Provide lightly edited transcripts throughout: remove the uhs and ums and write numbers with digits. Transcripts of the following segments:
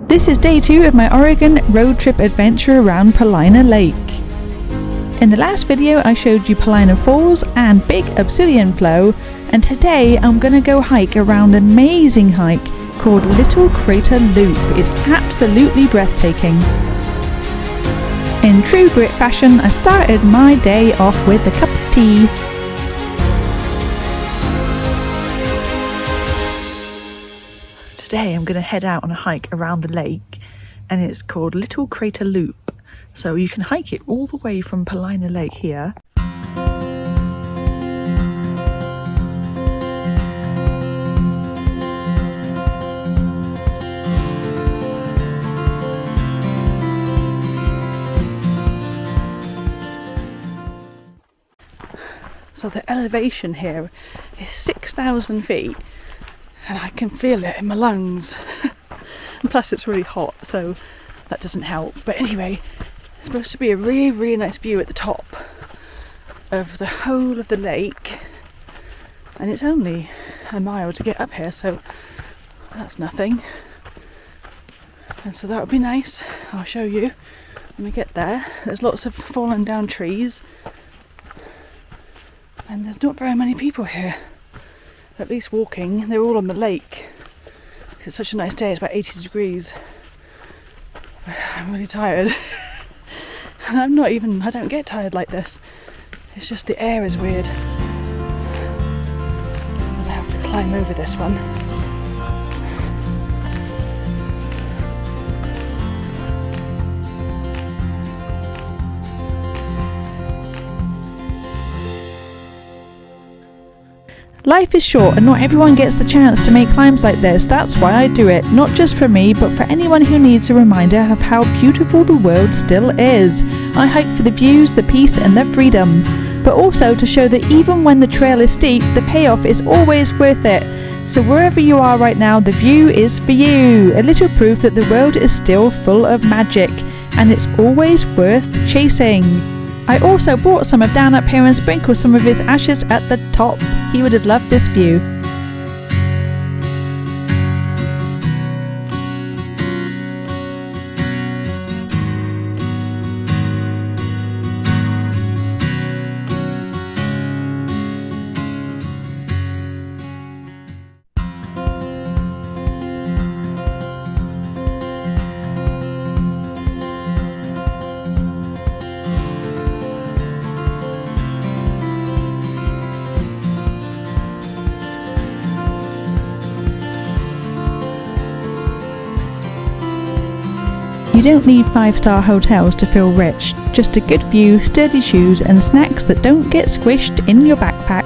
This is day 2 of my Oregon road trip adventure around Paulina Lake. In the last video I showed you Paulina Falls and Big Obsidian Flow, and today I'm going to go hike around an amazing hike called Little Crater Loop. It's absolutely breathtaking. In true Brit fashion, I started my day off with a cup of tea. Today I'm going to head out on a hike around the lake, and it's called Little Crater Loop. So you can hike it all the way from Paulina Lake here. So the elevation here is 6,000 feet. And I can feel it in my lungs. And plus it's really hot, so that doesn't help. But anyway, it's supposed to be a really, really nice view at the top of the whole of the lake. And it's only a mile to get up here, so that's nothing. And so that would be nice. I'll show you when we get there. There's lots of fallen down trees. And there's not very many people here. At least walking. They're all on the lake. It's such a nice day, it's about 80 degrees. I'm really tired. And I don't get tired like this. It's just the air is weird. I'm gonna have to climb over this one. Life is short and not everyone gets the chance to make climbs like this. That's why I do it, not just for me, but for anyone who needs a reminder of how beautiful the world still is. I hike for the views, the peace and the freedom, but also to show that even when the trail is steep, the payoff is always worth it. So wherever you are right now, the view is for you. A little proof that the world is still full of magic, and it's always worth chasing. I also brought some of Dan up here and sprinkled some of his ashes at the top. He would have loved this view. You don't need 5-star hotels to feel rich, just a good view, sturdy shoes and snacks that don't get squished in your backpack.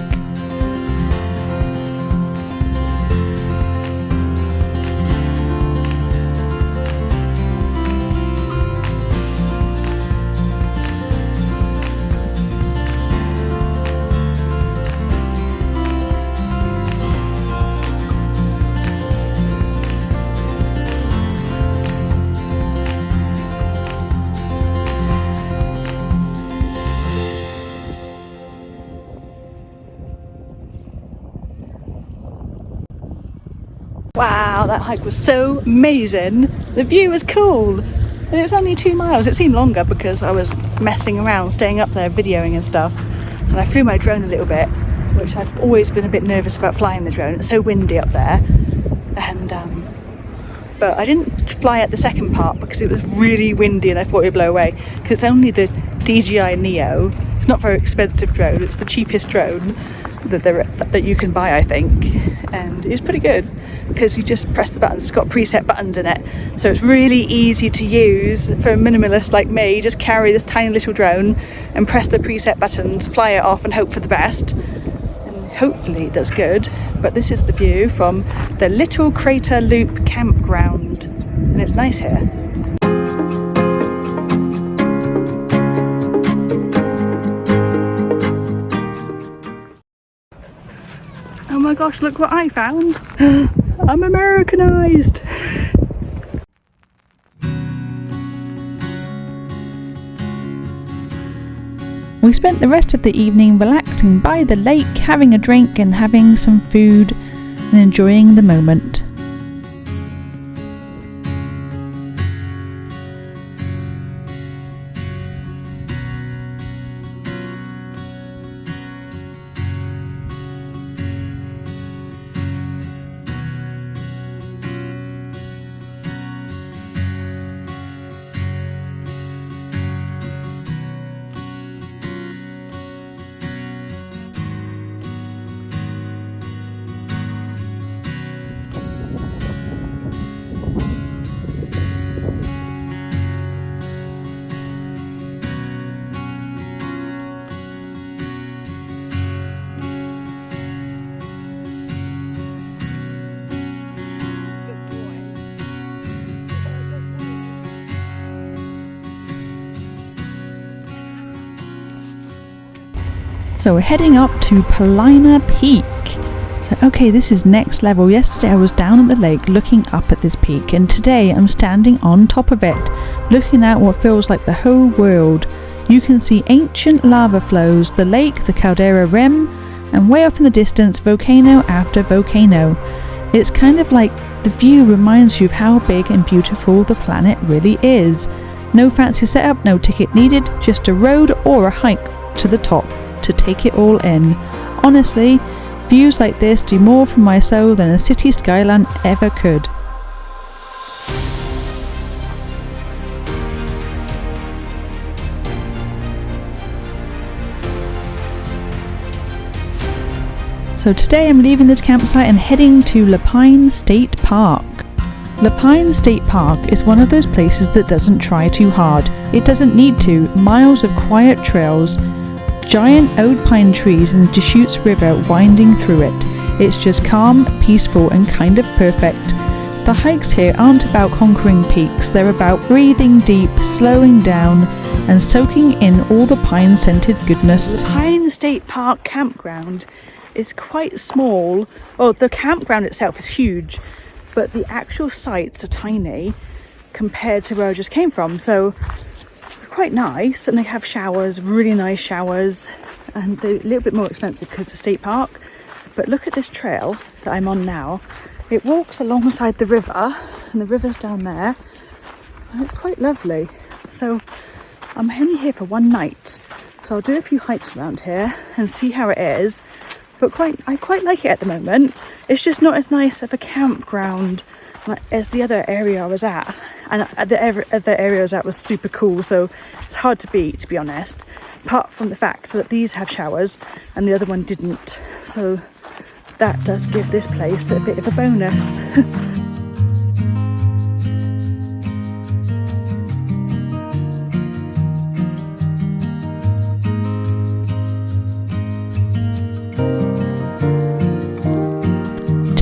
Wow, that hike was so amazing. The view was cool. And it was only 2 miles. It seemed longer because I was messing around, staying up there, videoing and stuff. And I flew my drone a little bit, which I've always been a bit nervous about flying the drone. It's so windy up there. And but I didn't fly at the second part because it was really windy and I thought it would blow away. Because it's only the DJI Neo. It's not a very expensive drone. It's the cheapest drone that you can buy, I think. And it's pretty good because you just press the buttons. It's got preset buttons in it, so it's really easy to use for a minimalist like me. Just carry this tiny little drone and press the preset buttons, fly it off and hope for the best, and hopefully it does good. But this is the view from the Little Crater Loop campground, and it's nice here. Oh my gosh, look what I found! I'm Americanized! We spent the rest of the evening relaxing by the lake, having a drink and having some food and enjoying the moment. So we're heading up to Paulina Peak. So okay, this is next level. Yesterday I was down at the lake looking up at this peak, and today I'm standing on top of it, looking at what feels like the whole world. You can see ancient lava flows, the lake, the caldera rim, and way off in the distance, volcano after volcano. It's kind of like the view reminds you of how big and beautiful the planet really is. No fancy setup, no ticket needed, just a road or a hike to the top to take it all in. Honestly, views like this do more for my soul than a city skyline ever could. So today I'm leaving this campsite and heading to LaPine State Park. LaPine State Park is one of those places that doesn't try too hard. It doesn't need to. Miles of quiet trails, giant oak pine trees and Deschutes River winding through it. It's just calm, peaceful and kind of perfect. The hikes here aren't about conquering peaks, they're about breathing deep, slowing down and soaking in all the pine-scented goodness. The LaPine State Park campground is quite small. Well, the campground itself is huge, but the actual sites are tiny compared to where I just came from. So quite nice, and they have showers, really nice showers, and they're a little bit more expensive because it's a state park. But look at this trail that I'm on now. It walks alongside the river, and the river's down there, and it's quite lovely. So I'm only here for one night, so I'll do a few hikes around here and see how it is. But I quite like it at the moment. It's just not as nice of a campground as the other area I was at. And the other area I was at was super cool, so it's hard to beat, to be honest. Apart from the fact that these have showers and the other one didn't. So that does give this place a bit of a bonus.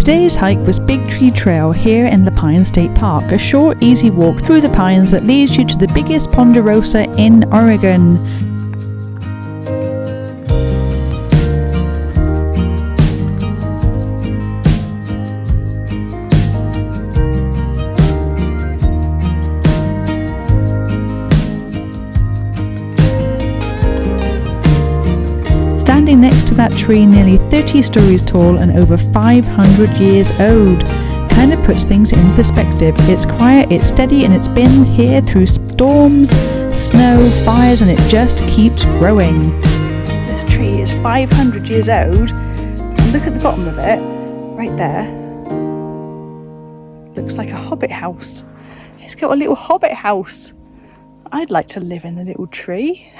Today's hike was Big Tree Trail here in LaPine State Park, a short, easy walk through the pines that leads you to the biggest ponderosa in Oregon. Standing next to that tree, nearly 30 stories tall and over 500 years old, kind of puts things in perspective. It's quiet, it's steady, and it's been here through storms, snow, fires, and it just keeps growing. This tree is 500 years old, and look at the bottom of it, right there. Looks like a hobbit house. It's got a little hobbit house. I'd like to live in the little tree.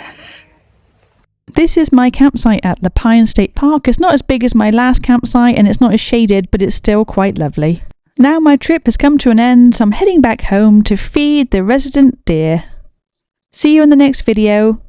This is my campsite at LaPine State Park. It's not as big as my last campsite and it's not as shaded, but it's still quite lovely. Now my trip has come to an end, so I'm heading back home to feed the resident deer. See you in the next video.